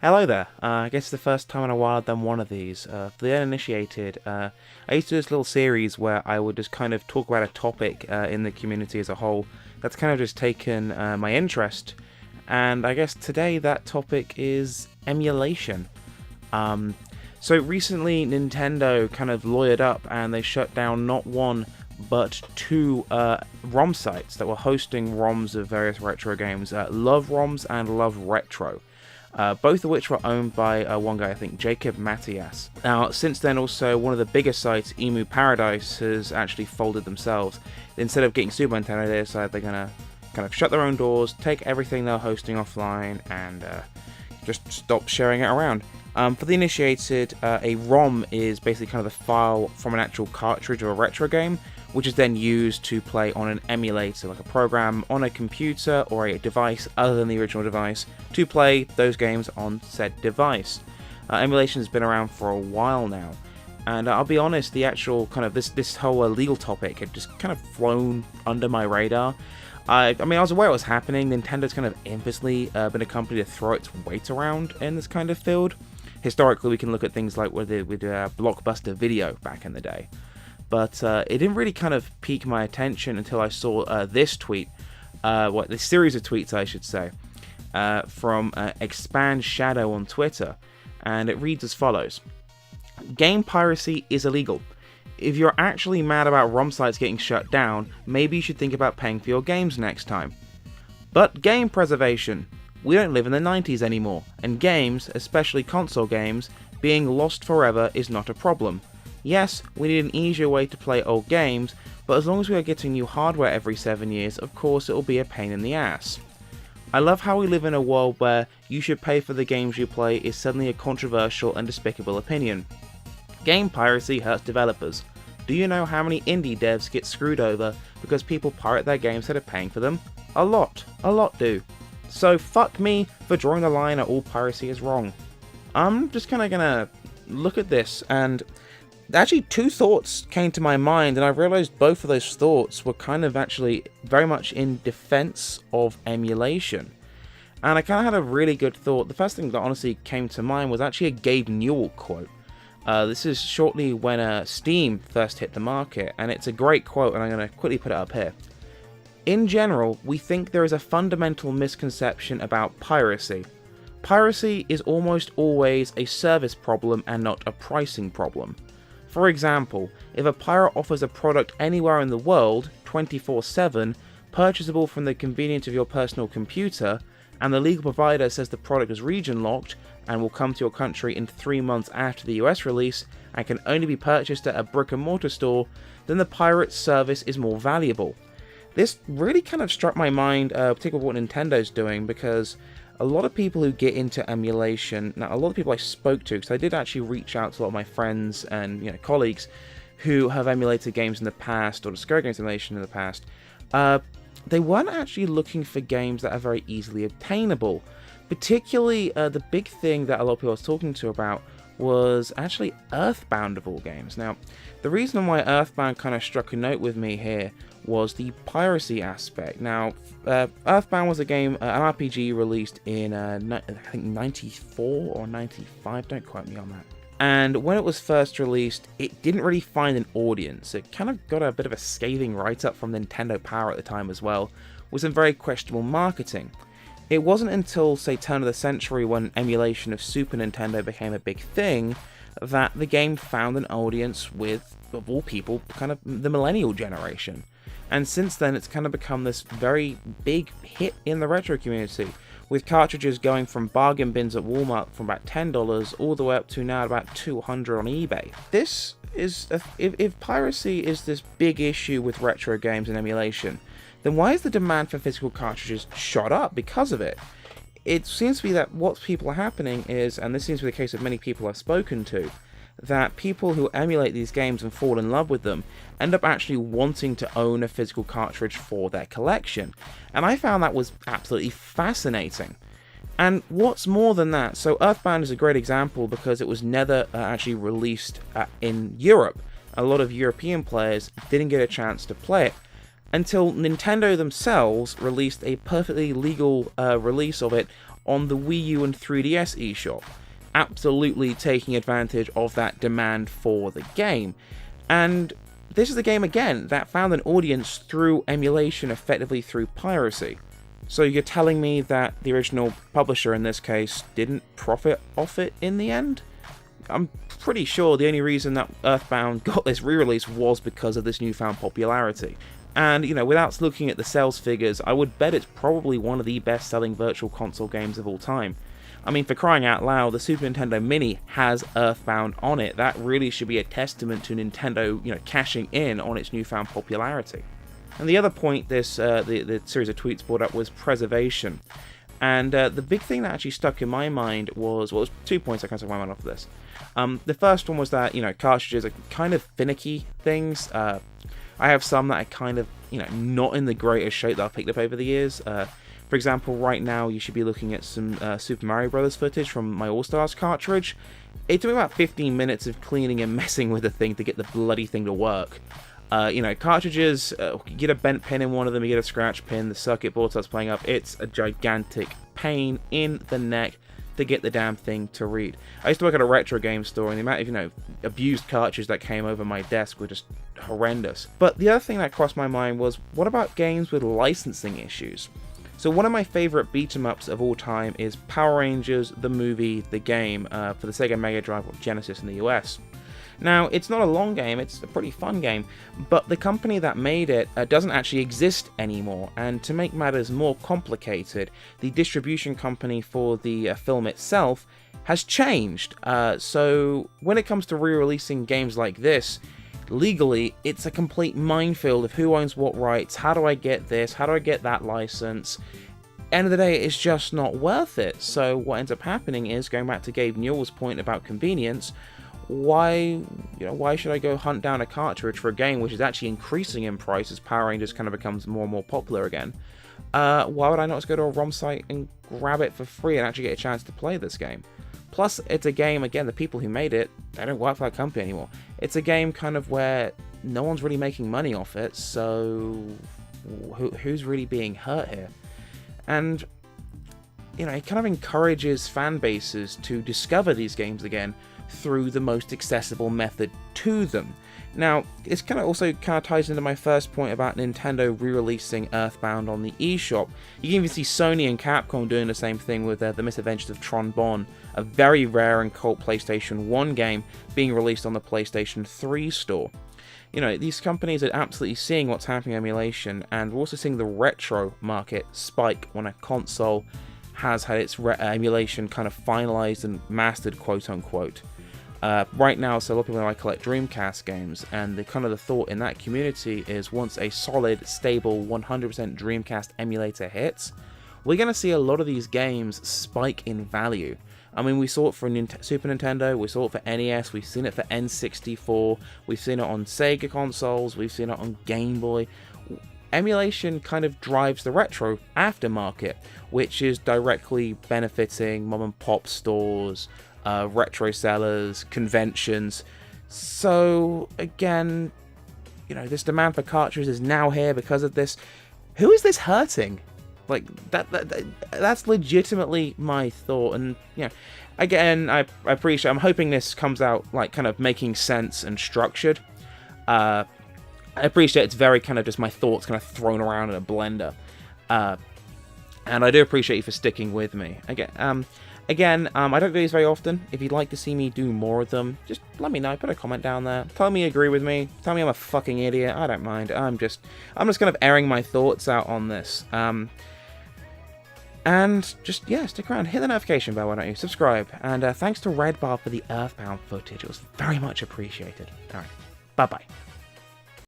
Hello there. I guess it's the first time in a while I've done one of these. For the uninitiated, I used to do this little series where I would just kind of talk about a topic in the community as a whole that's kind of just taken my interest. And I guess today that topic is emulation. So recently Nintendo kind of lawyered up and they shut down not one but two ROM sites that were hosting ROMs of various retro games, Love ROMs and Love Retro. Both of which were owned by one guy, I think, Jacob Matthias. Now, since then also, one of the biggest sites, Emu Paradise, has actually folded themselves. Instead of getting Super Nintendo, they decided they're going to kind of shut their own doors, take everything they're hosting offline, and just stop sharing it around. For the initiated, a ROM is basically kind of the file from an actual cartridge of a retro game, which is then used to play on an emulator, like a program on a computer or a device other than the original device, to play those games on said device. Emulation has been around for a while now, and I'll be honest, the actual kind of this whole legal topic had just kind of flown under my radar. I mean, I was aware it was happening. Nintendo's kind of infamously been a company to throw its weight around in this kind of field. Historically, we can look at things like with Blockbuster Video back in the day. But it didn't really kind of pique my attention until I saw this tweet, this series of tweets I should say, from Expand Shadow on Twitter, and it reads as follows. Game piracy is illegal. If you're actually mad about ROM sites getting shut down, maybe you should think about paying for your games next time. But game preservation. We don't live in the 90s anymore, and games, especially console games, being lost forever is not a problem. Yes, we need an easier way to play old games, but as long as we are getting new hardware every 7 years, of course it will be a pain in the ass. I love how we live in a world where you should pay for the games you play is suddenly a controversial and despicable opinion. Game piracy hurts developers. Do you know how many indie devs get screwed over because people pirate their games instead of paying for them? A lot do. So fuck me for drawing the line at all piracy is wrong. I'm just kinda gonna look at this, and actually two thoughts came to my mind, and I realized both of those thoughts were kind of actually very much in defense of emulation. And I kind of had a really good thought. The first thing that honestly came to mind was actually a Gabe Newell quote. This is shortly when Steam first hit the market, and it's a great quote, and I'm going to quickly put it up here. In general, we think there is a fundamental misconception about piracy. Piracy is almost always a service problem and not a pricing problem. For example, if a pirate offers a product anywhere in the world, 24/7, purchasable from the convenience of your personal computer, and the legal provider says the product is region locked and will come to your country in 3 months after the US release and can only be purchased at a brick and mortar store, then the pirate's service is more valuable. This really kind of struck my mind, particularly what Nintendo's doing, because a lot of people who get into emulation, now a lot of people I spoke to, because I did actually reach out to a lot of my friends and colleagues who have emulated games in the past, or discovered games emulation in the past, they weren't actually looking for games that are very easily obtainable. Particularly, the big thing that a lot of people I was talking to about was actually Earthbound of all games. Now, the reason why Earthbound kind of struck a note with me here was the piracy aspect. Now, Earthbound was a game, an RPG released in, I think 94 or 95, don't quote me on that. And when it was first released, it didn't really find an audience. It kind of got a bit of a scathing write-up from Nintendo Power at the time as well, with some very questionable marketing. It wasn't until, say, turn of the century, when emulation of Super Nintendo became a big thing, that the game found an audience with, of all people, kind of the millennial generation. And since then, it's kind of become this very big hit in the retro community, with cartridges going from bargain bins at Walmart from about $10 all the way up to now about $200 on eBay. This is, if piracy is this big issue with retro games and emulation, then why is the demand for physical cartridges shot up because of it? It seems to be that what people are happening is, and this seems to be the case of many people I've spoken to, that people who emulate these games and fall in love with them end up actually wanting to own a physical cartridge for their collection. And I found that was absolutely fascinating. And what's more than that, so Earthbound is a great example because it was never actually released in Europe. A lot of European players didn't get a chance to play it until Nintendo themselves released a perfectly legal release of it on the Wii U and 3DS eShop, absolutely taking advantage of that demand for the game. And this is a game, again, that found an audience through emulation, effectively through piracy. So you're telling me that the original publisher, in this case, didn't profit off it in the end? I'm pretty sure the only reason that Earthbound got this re-release was because of this newfound popularity. And, you know, without looking at the sales figures, I would bet it's probably one of the best-selling Virtual Console games of all time. I mean, for crying out loud, the Super Nintendo Mini has Earthbound on it. That really should be a testament to Nintendo, you know, cashing in on its newfound popularity. And the other point this the series of tweets brought up was preservation. And the big thing that actually stuck in my mind was, well, there's 2 points I kind of took my mind off of this. The first one was that, you know, cartridges are kind of finicky things. I have some that are kind of, you know, not in the greatest shape that I've picked up over the years. For example, right now you should be looking at some Super Mario Bros. Footage from my All-Stars cartridge. It took me about 15 minutes of cleaning and messing with the thing to get the bloody thing to work. You know, cartridges, you get a bent pin in one of them, you get a scratch pin, the circuit board starts playing up. It's a gigantic pain in the neck to get the damn thing to read. I used to work at a retro game store, and the amount of, you know, abused cartridges that came over my desk were just horrendous. But the other thing that crossed my mind was, what about games with licensing issues? So one of my favorite beat-em-ups of all time is Power Rangers, the movie, the game, for the Sega Mega Drive or Genesis in the US. Now, it's not a long game, it's a pretty fun game, but the company that made it doesn't actually exist anymore, and to make matters more complicated, the distribution company for the film itself has changed. So when it comes to re-releasing games like this, legally, it's a complete minefield of who owns what rights, how do I get this, how do I get that license. End of the day, it's just not worth it. So what ends up happening is, going back to Gabe Newell's point about convenience, why should I go hunt down a cartridge for a game which is actually increasing in price as Power Rangers kind of becomes more and more popular again? Why would I not just go to a ROM site and grab it for free and actually get a chance to play this game? Plus, it's a game, again, the people who made it, they don't work for that company anymore. It's a game kind of where no one's really making money off it, so who's really being hurt here? And, you know, it kind of encourages fan bases to discover these games again through the most accessible method to them. Now, it's kind of also ties into my first point about Nintendo re-releasing Earthbound on the eShop. You can even see Sony and Capcom doing the same thing with The Misadventures of Tron Bonne, a very rare and cult PlayStation 1 game being released on the PlayStation 3 store. You know, these companies are absolutely seeing what's happening in emulation, and we're also seeing the retro market spike when a console has had its emulation kind of finalized and mastered, quote unquote. Right now, so a lot of people know I collect Dreamcast games, and the thought in that community is, once a solid, stable, 100% Dreamcast emulator hits, we're going to see a lot of these games spike in value. I mean, we saw it for Super Nintendo, we saw it for NES, we've seen it for N64, we've seen it on Sega consoles, we've seen it on Game Boy. Emulation kind of drives the retro aftermarket, which is directly benefiting mom and pop stores, retro sellers, conventions. So again, you know, this demand for cartridges is now here because of this. Who is this hurting? Like, that's legitimately my thought. And, you know, again, I appreciate, I'm hoping this comes out like kind of making sense and structured. I appreciate it's very kind of just my thoughts kind of thrown around in a blender. And I do appreciate you for sticking with me. Again, I don't do these very often. If you'd like to see me do more of them, just let me know. Put a comment down there. Tell me you agree with me. Tell me I'm a fucking idiot. I don't mind. I'm just kind of airing my thoughts out on this. And just, yeah, stick around. Hit the notification bell, why don't you? Subscribe. And thanks to RedBard for the Earthbound footage. It was very much appreciated. Alright, bye-bye.